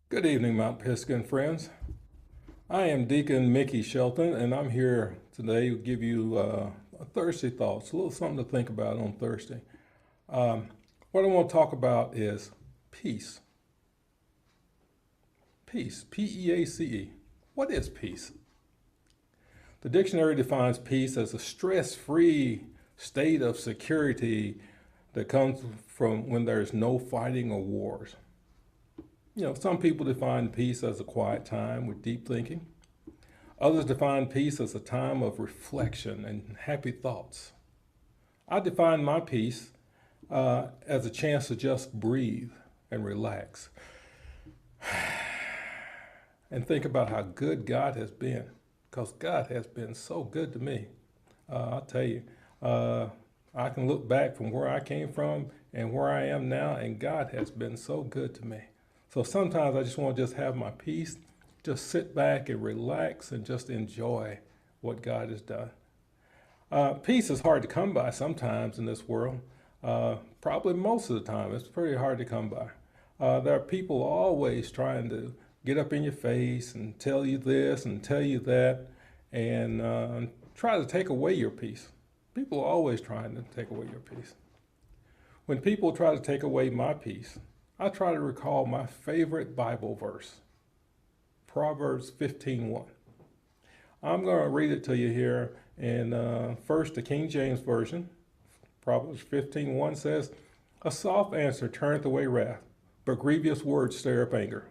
Good evening, Mount Pisgah friends. I am Deacon Mickey Shelton, and I'm here today to give you Thursday thoughts, a little something to think about on Thursday. What I want to talk about is peace. Peace, P-E-A-C-E. What is peace? The dictionary defines peace as a stress-free state of security that comes from when there's no fighting or wars. Some people define peace as a quiet time with deep thinking. Others define peace as a time of reflection and happy thoughts. I define my peace as a chance to just breathe and relax and think about how good God has been, because God has been so good to me. I'll tell you, I can look back from where I came from and where I am now, and God has been so good to me. So sometimes I just want to just have my peace, just sit back and relax and just enjoy what God has done. Peace is hard to come by sometimes in this world. Probably most of the time, it's pretty hard to come by. There are people always trying to get up in your face and tell you this and tell you that and try to take away your peace. People are always trying to take away your peace. When people try to take away my peace, I try to recall my favorite Bible verse, Proverbs 15:1. I'm going to read it to you here in first the King James Version. Proverbs 15:1 says, "A soft answer turneth away wrath, but grievous words stir up anger."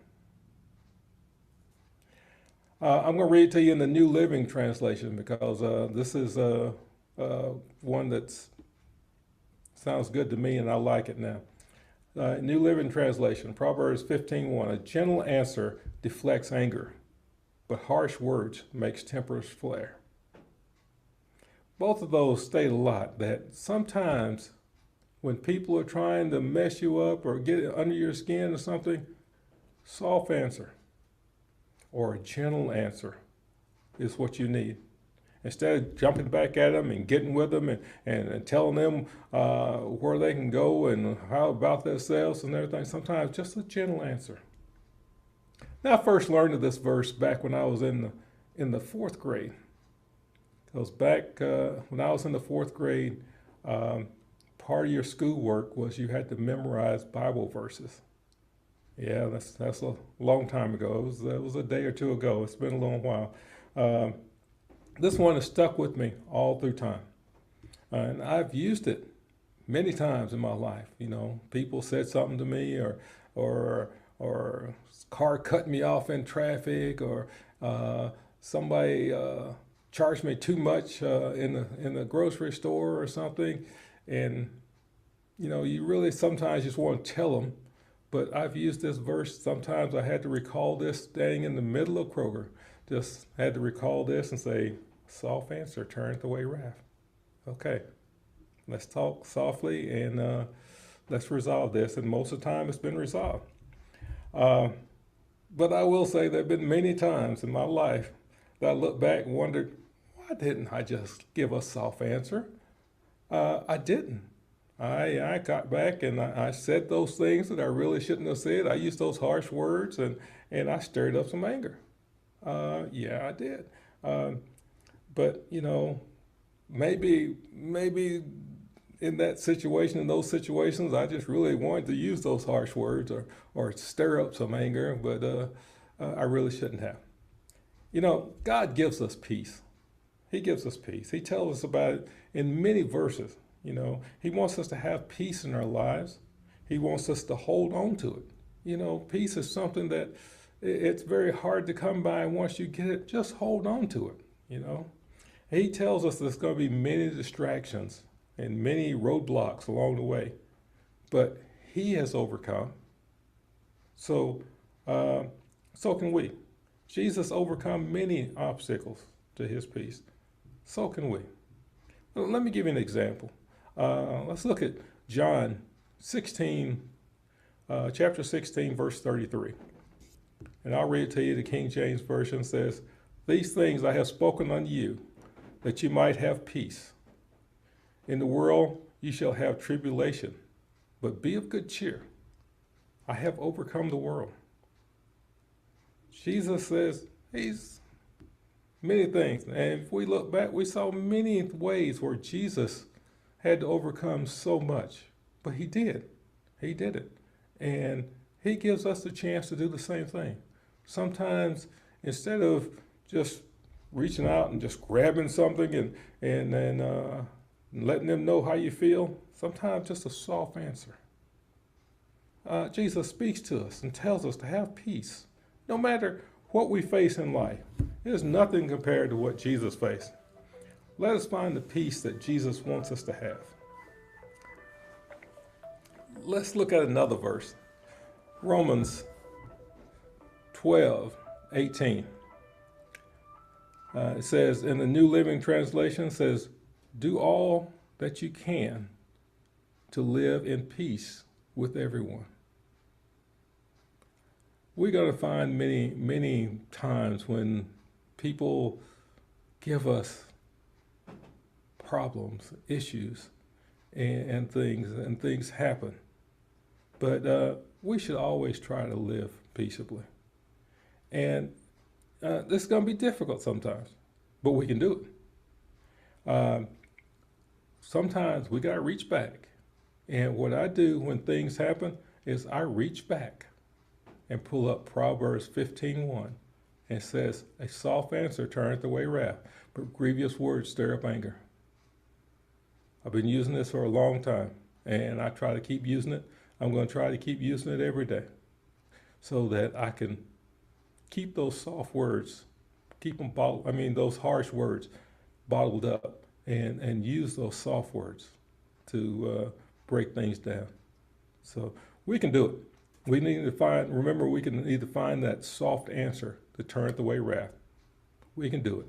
I'm going to read it to you in the New Living Translation because this is one that sounds good to me and I like it now. New Living Translation, Proverbs 15:1, "A gentle answer deflects anger, but harsh words makes tempers flare." Both of those state a lot that sometimes when people are trying to mess you up or get under your skin or something, soft answer or a gentle answer is what you need. Instead of jumping back at them and getting with them and telling them where they can go and how about themselves and everything, sometimes just a gentle answer. Now, I first learned of this verse back when I was in the fourth grade. Because back when I was in the fourth grade, part of your schoolwork was you had to memorize Bible verses. Yeah, that's a long time ago. It was a day or two ago. It's been a long while. This one has stuck with me all through time. And I've used it many times in my life. People said something to me or car cut me off in traffic or somebody charged me too much in the grocery store or something. And, you really sometimes just want to tell them. But I've used this verse. Sometimes I had to recall this standing in the middle of Kroger. Just had to recall this and say, soft answer turneth away wrath. Okay, let's talk softly and let's resolve this. And most of the time it's been resolved. But I will say there have been many times in my life that I look back and wondered, why didn't I just give a soft answer? I didn't. I got back and I said those things that I really shouldn't have said. I used those harsh words and I stirred up some anger. Yeah, I did. But, maybe in that situation, in those situations, I just really wanted to use those harsh words or stir up some anger, but I really shouldn't have. God gives us peace. He gives us peace. He tells us about it in many verses. He wants us to have peace in our lives. He wants us to hold on to it. Peace is something that it's very hard to come by, and once you get it, just hold on to it. He tells us there's going to be many distractions and many roadblocks along the way, but He has overcome. So, so can we. Jesus overcome many obstacles to his peace. So can we. Well, let me give you an example. Let's look at John 16, chapter 16, verse 33. And I'll read it to you. The King James Version says, "These things I have spoken unto you, that you might have peace. In the world you shall have tribulation, but be of good cheer. I have overcome the world." Jesus says he's many things. And if we look back, we saw many ways where Jesus had to overcome so much. But he did. He did it. And he gives us the chance to do the same thing. Sometimes, instead of just reaching out and just grabbing something and letting them know how you feel, sometimes just a soft answer. Jesus speaks to us and tells us to have peace. No matter what we face in life, it is nothing compared to what Jesus faced. Let us find the peace that Jesus wants us to have. Let's look at another verse. Romans 12:18. It says, in the New Living Translation, says, "Do all that you can to live in peace with everyone." We're going to find many times when people give us problems, issues, and things happen. But we should always try to live peaceably. And this is going to be difficult sometimes, but we can do it. Sometimes we got to reach back. And what I do when things happen is I reach back and pull up Proverbs 15:1, and it says, "A soft answer turneth away wrath, but grievous words stir up anger." I've been using this for a long time, and I try to keep using it. I'm going to try to keep using it every day so that I can keep those soft words, keep them bottled, those harsh words bottled up, and use those soft words to break things down. So we can do it. We need to remember, we can need to find that soft answer to turn away wrath. We can do it.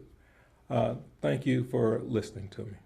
Thank you for listening to me.